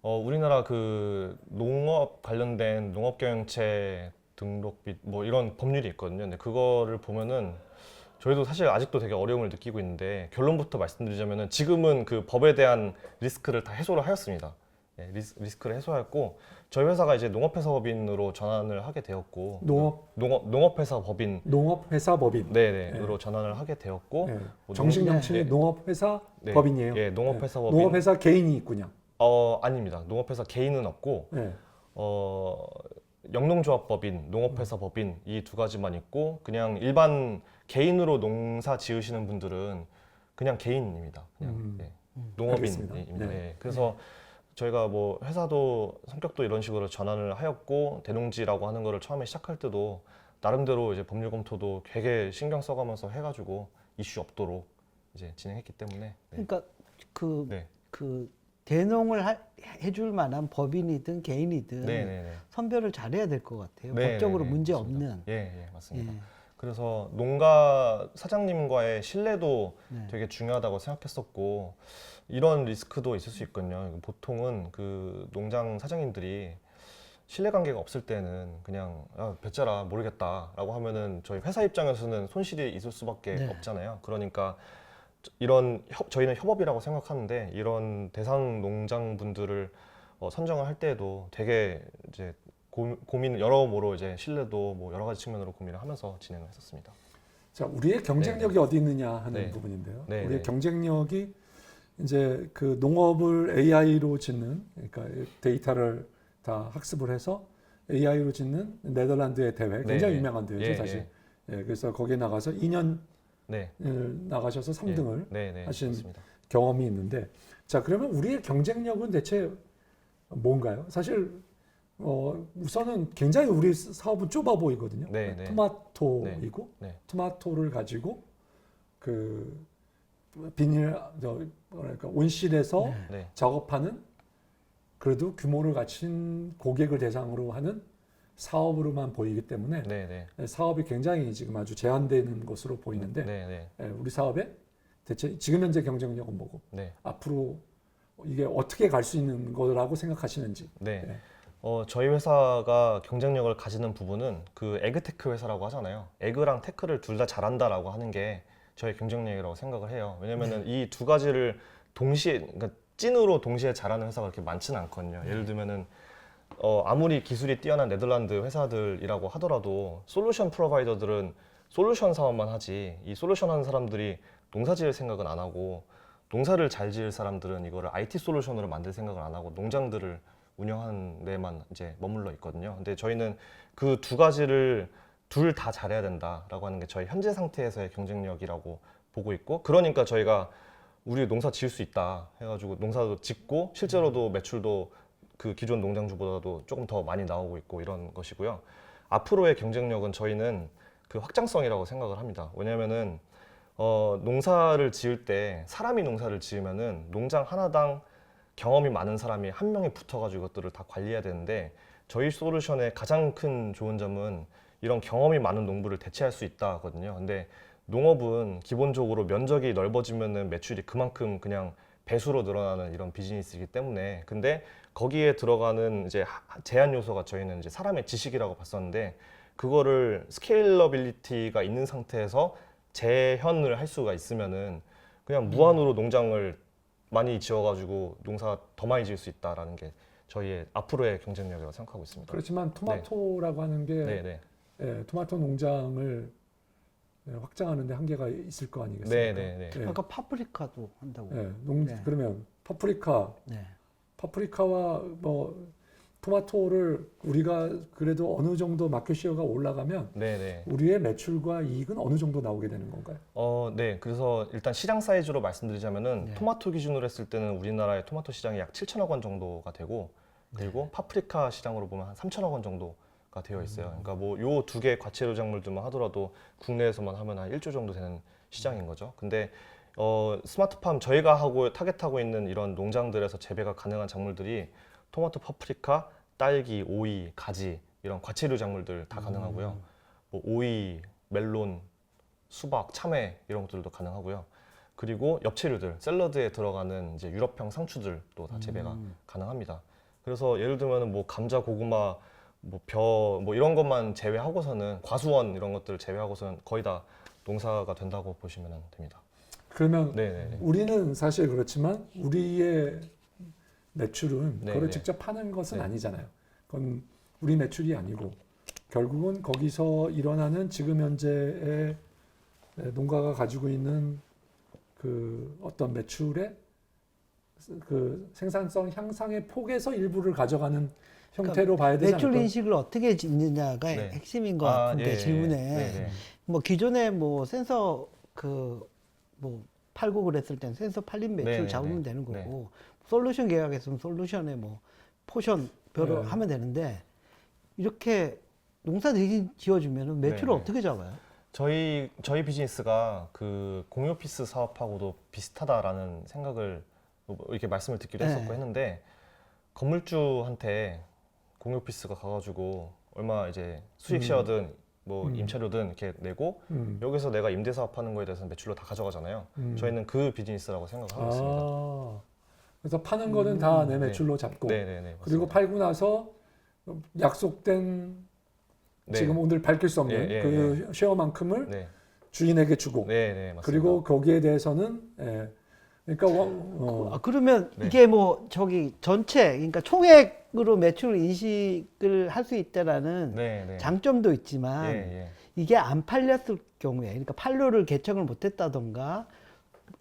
우리나라 그 농업 관련된 농업경영체 등록비 뭐 이런 법률이 있거든요. 근데 그거를 보면은 저희도 사실 아직도 되게 어려움을 느끼고 있는데 결론부터 말씀드리자면은 지금은 그 법에 대한 리스크를 다 해소를 하였습니다. 리스크를 해소했고 저희 회사가 이제 농업회사 법인으로 전환을 하게 되었고 농업회사 법인 으로 전환을 하게 되었고 정식 명칭이 농업회사 법인이에요. 농업회사 법인. 농업회사 개인이 있군요. 아닙니다. 농업회사 개인은 없고 영농조합법인, 농업회사 법인 이 두 가지만 있고 그냥 일반 개인으로 농사 지으시는 분들은 그냥 개인입니다. 그냥 농업인입니다. 그래서 저희가 뭐 회사도 성격도 이런 식으로 전환을 하였고 대농지라고 하는 거를 처음에 시작할 때도 나름대로 이제 법률 검토도 되게 신경 써가면서 해가지고 이슈 없도록 이제 진행했기 때문에. 그러니까 그 대농을 해줄 만한 법인이든 개인이든 선별을 잘해야 될 것 같아요. 법적으로 문제 없는. 맞습니다. 그래서 농가 사장님과의 신뢰도 되게 중요하다고 생각했었고 이런 리스크도 있을 수 있거든요. 보통은 그 농장 사장님들이 신뢰관계가 없을 때는 그냥 뱉자라 모르겠다라고 하면은 저희 회사 입장에서는 손실이 있을 수밖에 없잖아요. 그러니까 저희는 협업이라고 생각하는데 이런 대상 농장분들을 선정을 할 때에도 되게 이제 고민 여러모로 이제 신뢰도 뭐 여러 가지 측면으로 고민을 하면서 진행을 했었습니다. 자, 우리의 경쟁력이 어디 있느냐 하는 부분인데요. 우리의 경쟁력이 이제 그 농업을 AI로 짓는, 그러니까 데이터를 다 학습을 해서 AI로 짓는 네덜란드의 대회, 굉장히 유명한 대회죠, 사실. 그래서 거기에 나가서 2년 나가셔서 3등을 하신 맞습니다. 경험이 있는데, 자, 그러면 우리의 경쟁력은 대체 뭔가요? 사실 우선은 굉장히 우리 사업은 좁아 보이거든요. 네, 네. 토마토이고 네. 토마토를 가지고 그 비닐 뭐랄까 온실에서 네. 작업하는 그래도 규모를 갖춘 고객을 대상으로 하는 사업으로만 보이기 때문에 네, 네. 사업이 굉장히 지금 아주 제한되는 것으로 보이는데 네, 네. 우리 사업의 대체 지금 현재 경쟁력은 뭐고 네. 앞으로 이게 어떻게 갈 수 있는 거라고 생각하시는지. 네. 네. 저희 회사가 경쟁력을 가지는 부분은 그 에그테크 회사라고 하잖아요. 에그랑 테크를 둘 다 잘한다라고 하는 게 저희 경쟁력이라고 생각을 해요. 왜냐면은 이 두 가지를 동시에, 그러니까 찐으로 동시에 잘하는 회사가 그렇게 많지는 않거든요. 예를 들면은 아무리 기술이 뛰어난 네덜란드 회사들이라고 하더라도 솔루션 프로바이더들은 솔루션 사업만 하지, 이 솔루션 하는 사람들이 농사 지을 생각은 안 하고, 농사를 잘 지을 사람들은 이거를 IT 솔루션으로 만들 생각을 안 하고 농장들을 운영하는 데만 이제 머물러 있거든요. 근데 저희는 그 두 가지를 둘 다 잘해야 된다라고 하는 게 저희 현재 상태에서의 경쟁력이라고 보고 있고, 그러니까 저희가 우리 농사 지을 수 있다 해가지고 농사도 짓고 실제로도 매출도 그 기존 농장주보다도 조금 더 많이 나오고 있고 이런 것이고요. 앞으로의 경쟁력은 저희는 그 확장성이라고 생각을 합니다. 왜냐면은 농사를 지을 때 사람이 농사를 지으면은 농장 하나당 경험이 많은 사람이 한 명이 붙어가지고 이것들을 다 관리해야 되는데, 저희 솔루션의 가장 큰 좋은 점은 이런 경험이 많은 농부를 대체할 수 있다거든요. 근데 농업은 기본적으로 면적이 넓어지면은 매출이 그만큼 그냥 배수로 늘어나는 이런 비즈니스이기 때문에, 근데 거기에 들어가는 이제 제한 요소가 저희는 이제 사람의 지식이라고 봤었는데, 그거를 스케일러빌리티가 있는 상태에서 재현을 할 수가 있으면은 그냥 무한으로 농장을 많이 지어가지고 농사 더 많이 지을 수 있다라는 게 저희의 앞으로의 경쟁력이라고 생각하고 있습니다. 그렇지만 토마토라고 하는 게 네, 네. 토마토 농장을 확장하는데 한계가 있을 거 아니겠습니까? 네, 네, 네. 아까 파프리카도 한다고. 네. 그러면 파프리카와 뭐 토마토를 우리가 그래도 어느 정도 마켓 시어가 올라가면 네, 네. 우리의 매출과 이익은 어느 정도 나오게 되는 건가요? 네. 그래서 일단 시장 사이즈로 말씀드리자면은 네. 토마토 기준으로 했을 때는 우리나라의 토마토 시장이 약 7천억 원 정도가 되고, 그리고 파프리카 시장으로 보면 한 3천억 원 정도가 되어 있어요. 그러니까 뭐 요 두 개 과채료 작물들만 하더라도 국내에서만 하면 한 1조 정도 되는 시장인 거죠. 근데 스마트팜 저희가 하고 타겟하고 있는 이런 농장들에서 재배가 가능한 작물들이 토마토, 파프리카, 딸기, 오이, 가지 이런 과채류 작물들 다 가능하고요. 뭐 오이, 멜론, 수박, 참외 이런 것들도 가능하고요. 그리고 엽채류들, 샐러드에 들어가는 이제 유럽형 상추들도 다 재배가 가능합니다. 그래서 예를 들면 뭐 감자, 고구마, 뭐 벼, 뭐 이런 것만 제외하고서는, 과수원 이런 것들을 제외하고서는 거의 다 농사가 된다고 보시면 됩니다. 그러면 네네네. 우리는 사실 그렇지만 우리의 매출은 네, 그걸 네. 직접 파는 것은 네. 아니잖아요. 그건 우리 매출이 아니고 결국은 거기서 일어나는 지금 현재의 농가가 가지고 있는 그 어떤 매출의 그 생산성 향상의 폭에서 일부를 가져가는 형태로 봐야 되지 매출 않을까? 인식을 어떻게 짓느냐가 네. 핵심인 것 같은데, 예, 질문에. 네. 뭐 기존에 뭐 센서 뭐 팔고 그랬을 땐 센서 팔린 매출 네, 잡으면 네, 되는 네. 거고, 솔루션 계약했으면 솔루션에 뭐 포션 별로 네. 하면 되는데, 이렇게 농사 대신 지어주면 매출을 네, 네. 어떻게 잡아요? 저희 비즈니스가 그 공유오피스 사업하고도 비슷하다라는 생각을 뭐 이렇게 말씀을 듣기도 네. 했었고 했는데, 건물주한테 공유오피스가 가가지고 얼마 이제 수익 쉐어든 뭐 임차료든 이렇게 내고 여기서 내가 임대 사업하는 거에 대해서 매출로 다 가져가잖아요. 저희는 그 비즈니스라고 생각하고 있습니다. 그래서 파는 거는 다 내 매출로 잡고 네네네. 그리고 팔고 나서 약속된 네. 지금 오늘 밝힐 수 없는 예, 그 쉐어만큼을 네. 주인에게 주고 네네 맞습니다. 그리고 거기에 대해서는 그러니까 그러면 네. 이게 뭐 전체, 그러니까 총액으로 매출 인식을 할 수 있다라는 네. 장점도 있지만, 예. 이게 안 팔렸을 경우에, 그러니까 판로를 개척을 못했다던가,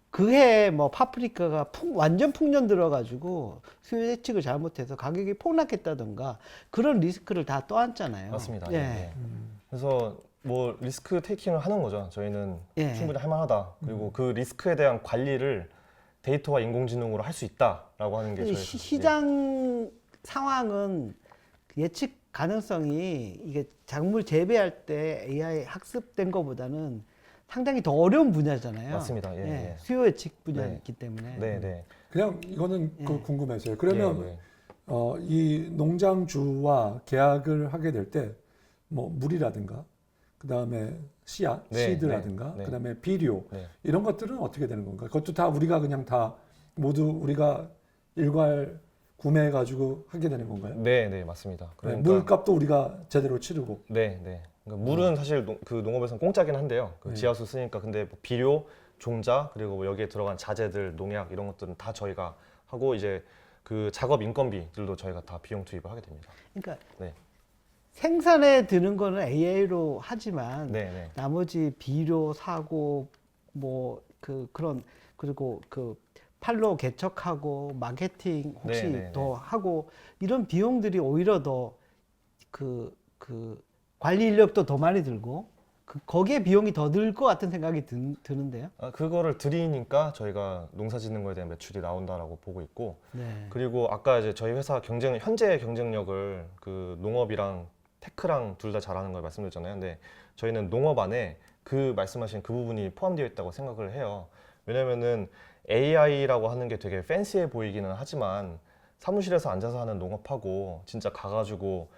그해 뭐 파프리카가 완전 풍년 들어가지고 수요 예측을 잘못해서 가격이 폭락했다던가, 그런 리스크를 다 떠안잖아요. 맞습니다. 예. 예. 그래서 뭐 리스크 테이킹을 하는 거죠. 저희는 예. 충분히 할 만하다. 그리고 그 리스크에 대한 관리를 데이터와 인공지능으로 할 수 있다라고 하는 게 저희 시장 상황은 예측 가능성이 이게 작물 재배할 때 AI 학습된 것보다는 상당히 더 어려운 분야잖아요. 맞습니다. 예, 예. 수요 예측 분야이기 때문에. 네, 네. 그냥 이거는 예. 궁금해서요. 그러면 예, 예. 이 농장주와 계약을 하게 될 때 뭐 물이라든가 그다음에 씨앗, 네, 시드라든가 네, 네. 그다음에 비료 네. 이런 것들은 어떻게 되는 건가요? 그것도 다 우리가 그냥 다 모두 우리가 일괄 구매해 가지고 하게 되는 건가요? 네, 네, 맞습니다. 네, 그러니까 물값도 우리가 제대로 치르고. 네, 네. 그러니까 물은 사실 그 농업에서는 공짜긴 한데요. 그 네. 지하수 쓰니까 근데 뭐 비료, 종자 그리고 뭐 여기에 들어간 자재들, 농약 이런 것들은 다 저희가 하고 이제 그 작업 인건비들도 저희가 다 비용 투입을 하게 됩니다. 그러니까 네. 생산에 드는 거는 AI로 하지만 네, 네. 나머지 비료 사고 뭐 그런 그리고 그 판로 개척하고 마케팅 혹시 네, 네, 더 하고 이런 비용들이 오히려 더 그 관리 인력도 더 많이 들고 거기에 비용이 더 들 것 같은 생각이 드는데요. 그거를 드리니까 저희가 농사짓는 거에 대한 매출이 나온다라고 보고 있고 네. 그리고 아까 이제 저희 회사 현재 경쟁력을 그 농업이랑 테크랑 둘 다 잘하는 걸 말씀드렸잖아요. 근데 저희는 농업 안에 그 말씀하신 그 부분이 포함되어 있다고 생각을 해요. 왜냐면은 AI라고 하는 게 되게 팬시해 보이기는 하지만 사무실에서 앉아서 하는 농업하고 진짜 가가지고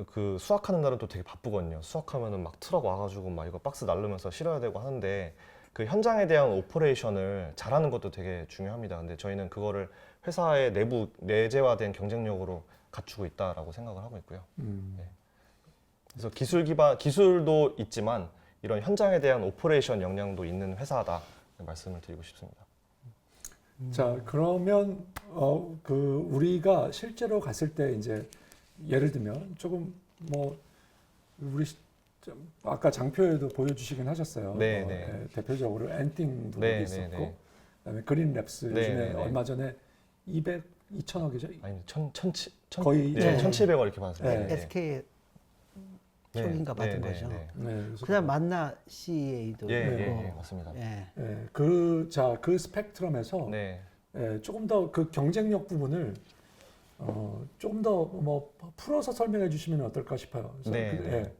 그 수확하는 날은 또 되게 바쁘거든요. 수확하면은 막 트럭 와가지고 막 이거 박스 날르면서 실어야 되고 하는데 그 현장에 대한 오퍼레이션을 잘하는 것도 되게 중요합니다. 근데 저희는 그거를 회사의 내부 내재화된 경쟁력으로 갖추고 있다라고 생각을 하고 있고요. 네. 그래서 기술도 있지만 이런 현장에 대한 오퍼레이션 역량도 있는 회사다 말씀을 드리고 싶습니다. 자, 그러면 그 우리가 실제로 갔을 때 이제 예를 들면 조금 뭐 우리 아까 장표에도 보여주시긴 하셨어요. 네, 네. 대표적으로 엔팅도 네, 있었고, 네, 네. 그다음에 그린랩스 네, 요즘에 네, 네. 얼마 전에 2,000억이죠? 아니 거의 네, 네. 1,700원 이렇게 받았습니다. 네. 네. SK 네. 쪽인가 받은 네, 거죠. 네, 네. 네, 그래서 그다음 만나 CA도 예, 예, 있고. 예, 맞습니다. 예. 그 스펙트럼에서 네. 조금 더 그 경쟁력 부분을 조금 더 뭐 풀어서 설명해 주시면 어떨까 싶어요. 그래서 네, 네. 예.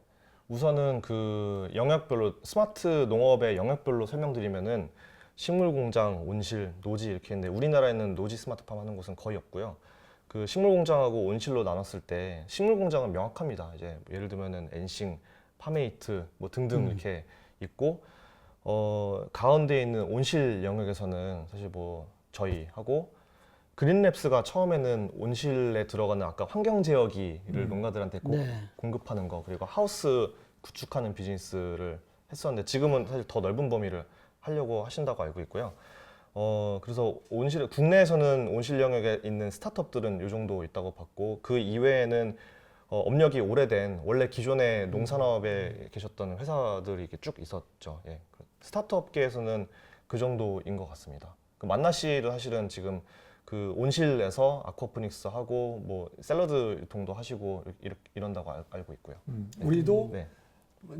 우선은 그 영역별로 스마트 농업의 영역별로 설명드리면은 식물 공장, 온실, 노지 이렇게 있는데 우리나라에는 노지 스마트팜 하는 곳은 거의 없고요. 그 식물 공장하고 온실로 나눴을 때 식물 공장은 명확합니다. 이제 예를 들면은 엔싱, 파메이트 뭐 등등 이렇게 있고 가운데 있는 온실 영역에서는 사실 뭐 저희하고 그린랩스가 처음에는 온실에 들어가는 아까 환경 제어기를 농가들한테 네. 공급하는 거 그리고 하우스 구축하는 비즈니스를 했었는데 지금은 사실 더 넓은 범위를 하려고 하신다고 알고 있고요. 그래서 국내에서는 온실 영역에 있는 스타트업들은 이 정도 있다고 봤고 그 이외에는 업력이 오래된 원래 기존의 농산업에 계셨던 회사들이 이렇게 쭉 있었죠. 예. 스타트업계에서는 그 정도인 것 같습니다. 그 만나씨도 사실은 지금 그 온실에서 아쿠아포닉스 하고 뭐 샐러드 유통도 하시고 이런다고 알고 있고요. 우리도 네.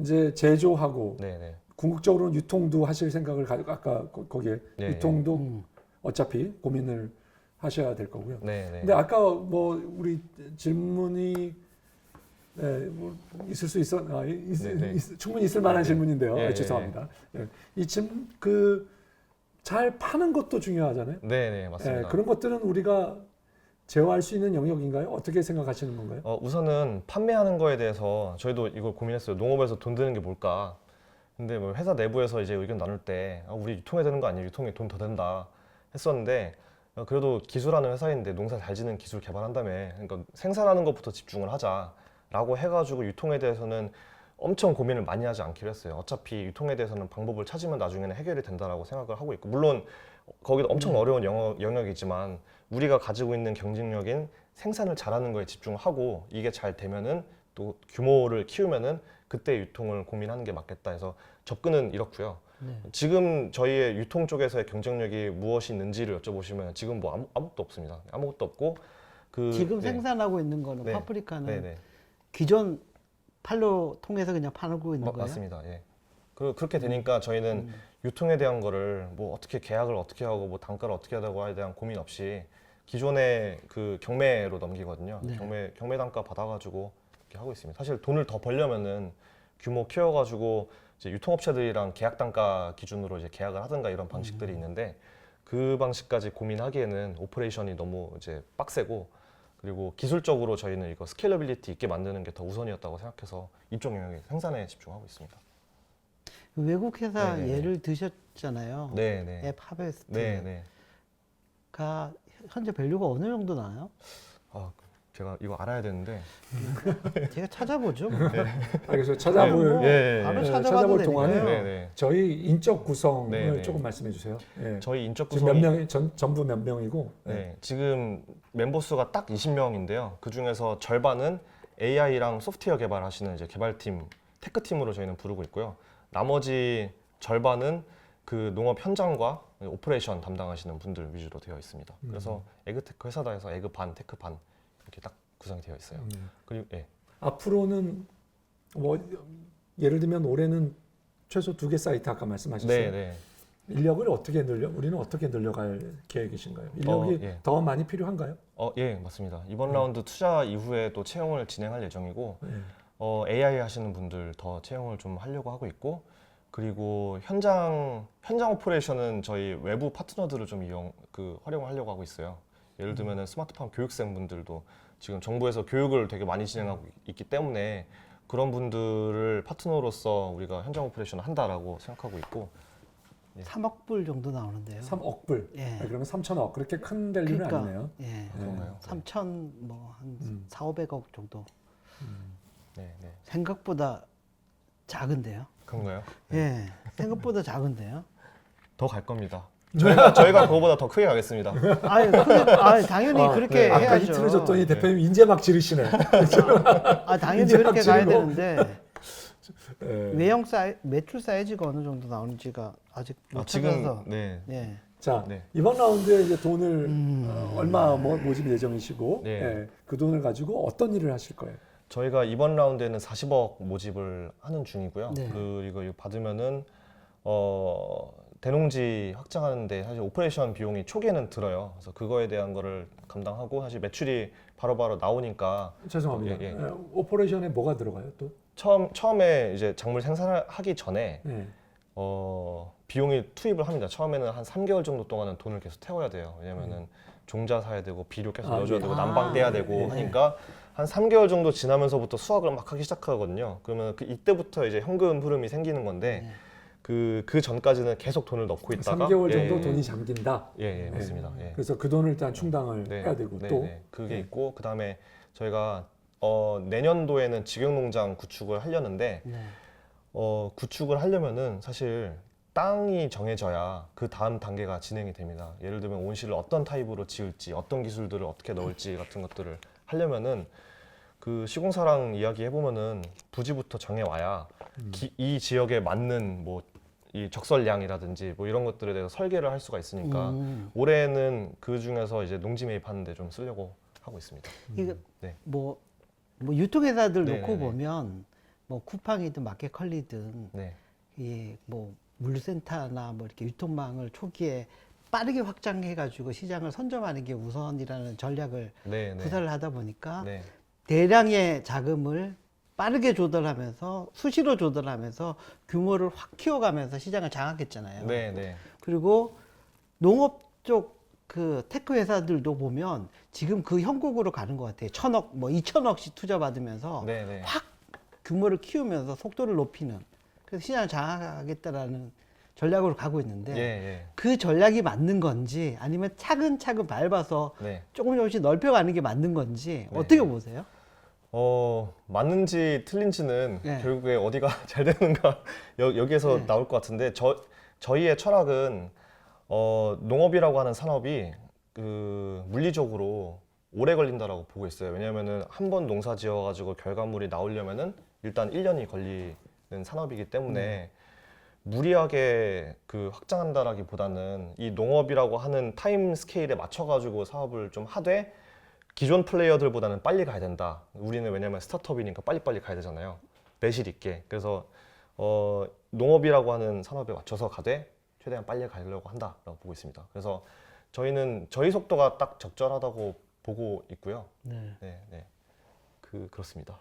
이제 제조하고 네, 네. 궁극적으로는 유통도 하실 생각을 가지고 아까 거기에 네, 유통도 어차피 고민을 하셔야 될 거고요. 네, 네. 근데 아까 뭐 우리 질문이 뭐 있을 수 있어 네. 충분히 있을 만한 네. 질문인데요. 예, 죄송합니다. 이 질문 잘 파는 것도 중요하잖아요. 네, 네, 맞습니다. 그런 것들은 우리가 제어할 수 있는 영역인가요? 어떻게 생각하시는 건가요? 우선은 판매하는 거에 대해서 저희도 이걸 고민했어요. 농업에서 돈 드는 게 뭘까? 근데 뭐 회사 내부에서 이제 의견 나눌 때 우리 유통해야 되는 거 아니에요? 유통에 돈 더 든다 했었는데 그래도 기술하는 회사인데 농사 잘 지는 기술 개발한다며 그러니까 생산하는 것부터 집중을 하자라고 해가지고 유통에 대해서는 엄청 고민을 많이 하지 않기로 했어요. 어차피 유통에 대해서는 방법을 찾으면 나중에는 해결이 된다라고 생각을 하고 있고 물론 거기도 엄청 어려운 영역이지만 우리가 가지고 있는 경쟁력인 생산을 잘하는 거에 집중하고 이게 잘 되면은 또 규모를 키우면은 그때 유통을 고민하는 게 맞겠다 해서 접근은 이렇고요. 네. 지금 저희의 유통 쪽에서의 경쟁력이 무엇이 있는지를 여쭤보시면 지금 뭐 아무것도 없습니다. 아무것도 없고 지금 네. 생산하고 있는 거는 네. 파프리카는 네, 네. 기존 판로 통해서 그냥 팔고 있는 거예요? 맞습니다. 예. 그렇게 되니까 저희는 유통에 대한 거를 뭐 어떻게 계약을 어떻게 하고 뭐 단가를 어떻게 하다고에 대한 고민 없이 기존의 그 경매로 넘기거든요. 네. 경매 단가 받아가지고 이렇게 하고 있습니다. 사실 돈을 더 벌려면은 규모 키워가지고 이제 유통업체들이랑 계약 단가 기준으로 이제 계약을 하든가 이런 방식들이 있는데 그 방식까지 고민하기에는 오퍼레이션이 너무 이제 빡세고 그리고 기술적으로 저희는 이거 스케일러빌리티 있게 만드는 게 더 우선이었다고 생각해서 이쪽 영역에 생산에 집중하고 있습니다. 외국 회사 네네네. 예를 드셨잖아요. 네네. 앱 하베스트가 네네. 현재 밸류가 어느 정도 나요? 아, 제가 이거 알아야 되는데. 제가 찾아보죠. 그래서 찾아볼 뭐 예, 예, 바로 예. 찾아봐도 찾아볼 동안에 되니까요. 네네. 저희 인적 구성을 네네. 조금 말씀해 주세요. 예. 저희 인적 지금 몇 구성이 명이 전부 몇 명이고 네, 지금 멤버 수가 딱 20명인데요. 그 중에서 절반은 AI랑 소프트웨어 개발하시는 이제 개발팀, 테크팀으로 저희는 부르고 있고요. 나머지 절반은 그 농업 현장과 오퍼레이션 담당하시는 분들 위주로 되어 있습니다. 그래서 에그테크 회사다 해서 에그 반, 테크 반 이렇게 딱 구성이 되어 있어요. 그리고 예. 앞으로는 뭐 예를 들면 올해는 최소 2개 사이트 아까 말씀하셨어요. 네, 네. 인력을 어떻게 우리는 어떻게 늘려갈 계획이신가요? 인력이 예. 더 많이 필요한가요? 예, 맞습니다. 이번 라운드 투자 이후에 또 채용을 진행할 예정이고 네. AI 하시는 분들 더 채용을 좀 하려고 하고 있고 그리고 현장 오퍼레이션은 저희 외부 파트너들을 좀 활용하려고 하고 있어요. 예를 들면은 스마트팜 교육생 분들도 지금 정부에서 교육을 되게 많이 진행하고 있기 때문에 그런 분들을 파트너로서 우리가 현장 오퍼레이션을 한다라고 생각하고 있고 3억 불 정도 나오는데요. 3억 불. 예. 그러면 3천억. 그렇게 큰 밸류는 아니네요. 예. 그런가요? 3천 뭐한 4,500억 정도. 네, 네. 생각보다 작은데요. 그런가요? 예. 생각보다 작은데요. 더 갈 겁니다. 저희가 그거보다 더 크게 가겠습니다. 당연히 그렇게 네. 아까 해야죠. 힌트를 줬더니 대표님 이제 막 지르시네. 당연히 이제 그렇게 막 가야 지르고. 되는데 예. 매출 사이즈가 어느 정도 나오는지가 아직 못 지금 찾아서. 네. 예. 자, 네. 이번 라운드에 이제 돈을 얼마 모집 예정이시고 네. 예, 그 돈을 가지고 어떤 일을 하실 거예요? 저희가 이번 라운드에는 40억 모집을 하는 중이고요. 네. 그리고 이거 받으면은 대농지 확장하는데 사실 오퍼레이션 비용이 초기에는 들어요. 그래서 그거에 대한 거를 감당하고 사실 매출이 바로바로 나오니까 죄송합니다. 예. 오퍼레이션에 뭐가 들어가요 또? 처음에 이제 작물 생산을 하기 전에 예. 비용이 투입을 합니다. 처음에는 한 3개월 정도 동안은 돈을 계속 태워야 돼요. 왜냐면은 종자 사야 되고 비료 계속 넣어줘야 예. 되고 난방 떼야 되고 예. 하니까 한 3개월 정도 지나면서부터 수확을 막 하기 시작하거든요. 그러면 이때부터 이제 현금 흐름이 생기는 건데 그 전까지는 계속 돈을 넣고 있다가 3개월 정도 돈이 잠긴다. 예, 맞습니다. 예. 그래서 그 돈을 일단 충당을 해야 되고 또 그게 있고 그다음에 저희가 내년도에는 직영농장 구축을 하려는데 네. 구축을 하려면은 사실 땅이 정해져야 그 다음 단계가 진행이 됩니다. 예를 들면 온실을 어떤 타입으로 지을지, 어떤 기술들을 어떻게 넣을지 같은 것들을 하려면은 그 시공사랑 이야기 해보면은 부지부터 정해와야 이 지역에 맞는 뭐 이 적설량이라든지 뭐 이런 것들에 대해서 설계를 할 수가 있으니까 올해는 그 중에서 이제 농지 매입하는데 좀 쓰려고 하고 있습니다. 이거 네. 뭐 유통회사들 네, 놓고 네, 네. 보면 뭐 쿠팡이든 마켓컬리든 네, 뭐 물류센터나 뭐 이렇게 유통망을 초기에 빠르게 확장해가지고 시장을 선점하는 게 우선이라는 전략을 네, 네. 구사를 하다 보니까 네, 대량의 자금을 빠르게 조달하면서 수시로 조달하면서 규모를 확 키워가면서 시장을 장악했잖아요. 네, 네. 그리고 농업 쪽 그 테크 회사들도 보면 지금 그 형국으로 가는 것 같아요. 1,000억, 뭐 2,000억씩 투자 받으면서 네, 네. 확 규모를 키우면서 속도를 높이는 그래서 시장을 장악하겠다라는 전략으로 가고 있는데 예. 그 전략이 맞는 건지 아니면 차근차근 밟아서 네. 조금씩 넓혀가는 게 맞는 건지 네. 어떻게 보세요? 맞는지 틀린지는 네. 결국에 어디가 잘 되는가 여기에서 네. 나올 것 같은데 저희의 철학은 농업이라고 하는 산업이 그 물리적으로 오래 걸린다라고 보고 있어요. 왜냐하면은 한 번 농사 지어가지고 결과물이 나오려면은 일단 1년이 걸리는 산업이기 때문에 무리하게 그 확장한다라기보다는 이 농업이라고 하는 타임 스케일에 맞춰가지고 사업을 좀 하되 기존 플레이어들보다는 빨리 가야 된다. 우리는 왜냐면 스타트업이니까 빨리빨리 가야 되잖아요. 매실 있게. 그래서 농업이라고 하는 산업에 맞춰서 가되 최대한 빨리 가려고 한다라고 보고 있습니다. 그래서 저희는 저희 속도가 딱 적절하다고 보고 있고요. 네. 네, 네. 그렇습니다.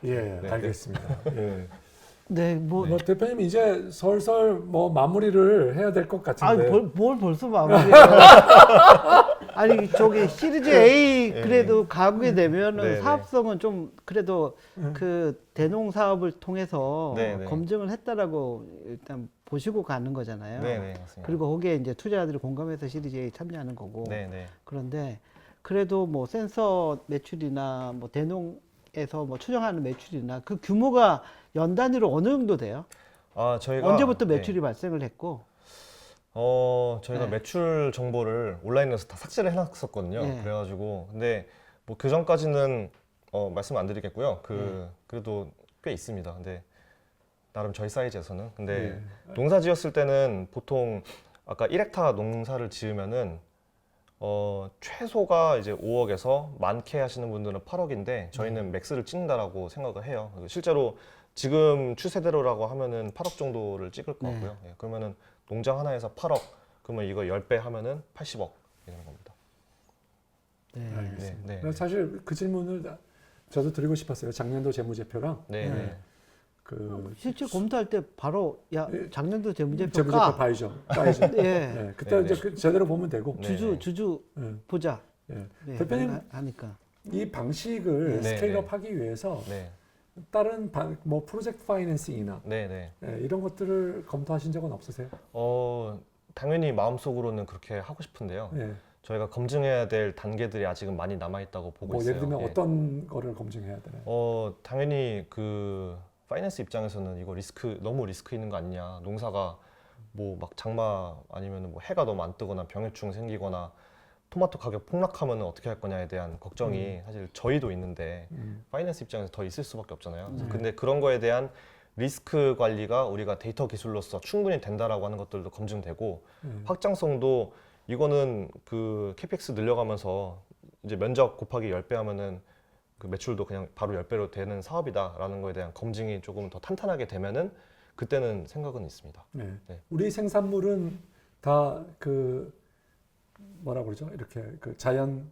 예, 네, 알겠습니다. 예. 네, 뭐, 뭐 대표님 이제 설설 뭐 마무리를 해야 될 것 아니, 같은데. 뭘 벌써 마무리해요? 아니, 저기 시리즈 A 네. 그래도 가게 되면은 네, 네. 사업성은 좀 그래도 그 대농 사업을 통해서 네, 네. 검증을 했다라고 일단 보시고 가는 거잖아요. 네, 네, 맞습니다. 그리고 거기에 이제 투자자들이 공감해서 시리즈 A 참여하는 거고. 네, 네. 그런데 그래도 뭐 센서 매출이나 뭐 대농에서 뭐 추정하는 매출이나 그 규모가 연 단위로 어느 정도 돼요? 저희가 언제부터 네. 매출이 발생을 했고? 저희가 네. 매출 정보를 온라인에서 다 삭제를 해놨었거든요. 네. 그래가지고 근데 뭐 그 전까지는 말씀 안 드리겠고요. 네. 그래도 꽤 있습니다. 근데 나름 저희 사이즈에서는. 근데 네. 농사 지었을 때는 보통 아까 1헥타 농사를 지으면은 최소가 이제 5억에서 많게 하시는 분들은 8억인데 저희는 맥스를 찍는다라고 생각을 해요. 실제로 지금 추세대로라고 하면은 8억 정도를 찍을 것 네. 같고요. 예, 그러면은 농장 하나에서 8억, 그러면 이거 10배 하면은 80억 이런 겁니다. 네. 알겠습니다. 네, 네. 사실 그 질문을 저도 드리고 싶었어요. 작년도 재무제표랑 네, 네. 네. 그 실제 검토할 때 바로 야 예. 작년도 재무제표 재무제표 까 봐야죠. 예. 네, 그때 네, 이제 네. 그 제대로 보면 되고. 네. 주주 예, 보자. 예. 네, 대표님 하니까. 이 방식을 네, 스케일업 하기 위해서 네, 다른 뭐 프로젝트 파이낸싱이나 네, 네. 이런 것들을 검토하신 적은 없으세요? 당연히 마음속으로는 그렇게 하고 싶은데요. 예. 저희가 검증해야 될 단계들이 아직은 많이 남아 있다고 보고 뭐 있어요. 예를 들면 예. 어떤 거를 검증해야 되나요? 당연히 그 파이낸스 입장에서는 이거 너무 리스크 있는 거 아니냐. 농사가 뭐 막 장마 아니면 뭐 해가 너무 안 뜨거나 병해충 생기거나 토마토 가격 폭락하면 어떻게 할 거냐에 대한 걱정이 사실 저희도 있는데 파이낸스 입장에서 더 있을 수밖에 없잖아요. 근데 그런 거에 대한 리스크 관리가 우리가 데이터 기술로서 충분히 된다라고 하는 것들도 검증되고 확장성도 이거는 그 캐펙스 늘려가면서 이제 면적 곱하기 10배 하면은 그 매출도 그냥 바로 10배로 되는 사업이다라는 거에 대한 검증이 조금 더 탄탄하게 되면은 그때는 생각은 있습니다. 네. 네. 우리 생산물은 다 그 뭐라 그러죠? 이렇게 그 자연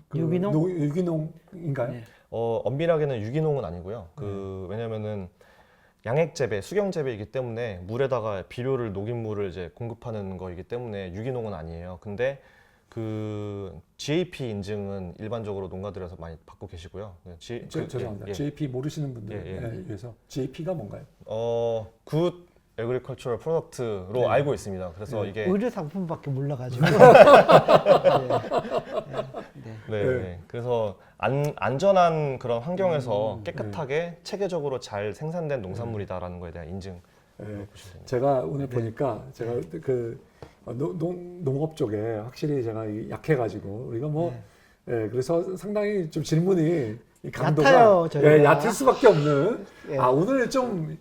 그 유기농? 유기농인가요? 네. 엄밀하게는 유기농은 아니고요. 왜냐면은 양액 재배, 수경 재배이기 때문에 물에다가 비료를 녹인 물을 이제 공급하는 거이기 때문에 유기농은 아니에요. 근데 그 GAP 인증은 일반적으로 농가들에서 많이 받고 계시고요. 죄송합니다. 예. GAP 모르시는 분들을 예, 예. 위해서 GAP가 뭔가요? 굿 에그리컬처럴 프로덕트로 네. 알고 있습니다. 그래서 네. 이게 의료 상품밖에 몰라가지고. 네, 네. 네. 그래서 안전한 그런 환경에서 깨끗하게 체계적으로 잘 생산된 농산물이다라는 거에 대한 인증. 예. 보시면 됩니다. 제가 오늘 보니까 제가 그 농업 쪽에 확실히 제가 약해가지고 우리가 뭐 그래서 상당히 좀 질문이 이 강도가 얕아요, 저희가. 얕을 수밖에 없는. 예. 오늘 좀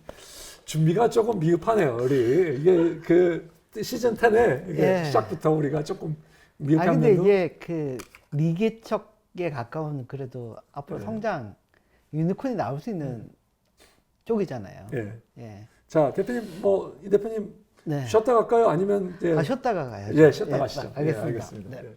준비가 조금 미흡하네요. 우리 이게 그 시즌 10에 이게 예. 시작부터 우리가 조금 아 미흡한 근데 면도. 이게 그 미개척에 가까운 그래도 앞으로 성장 유니콘이 나올 수 있는 쪽이잖아요. 예. 예. 자 대표님 뭐 이 대표님 네. 쉬었다 갈까요? 아니면 이제 쉬었다가 가야죠. 예 쉬었다 가시죠. 알겠습니다. 예, 알겠습니다. 네. 예.